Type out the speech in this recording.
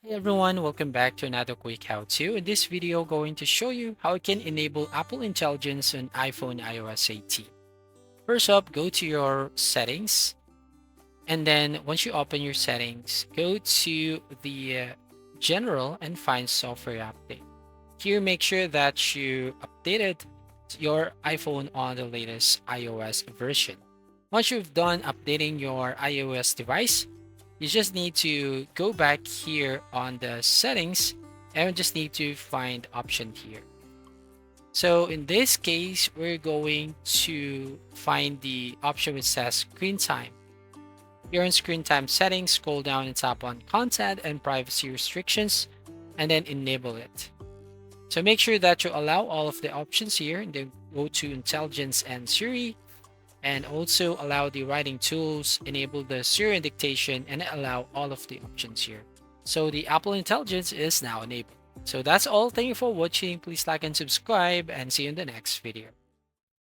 Hey everyone, welcome back to another quick how-to. In this video, going to show you how you can enable Apple Intelligence on iPhone iOS 18. First up, go to your settings, and then once you open your settings, go to the general and find software update. Here, make sure that you updated your iPhone on the latest iOS version. Once you've done updating your iOS device, you just need to go back here on the settings and we just need to find option here. So in this case, we're going to find the option which says screen time. Here in screen time settings, scroll down and tap on content and privacy restrictions and then enable it. So make sure that you allow all of the options here and then go to intelligence and Siri and also allow the writing tools, enable the Siri dictation, and allow all of the options here. So the Apple Intelligence is now enabled. So that's all. Thank you for watching. Please like and subscribe and see you in the next video.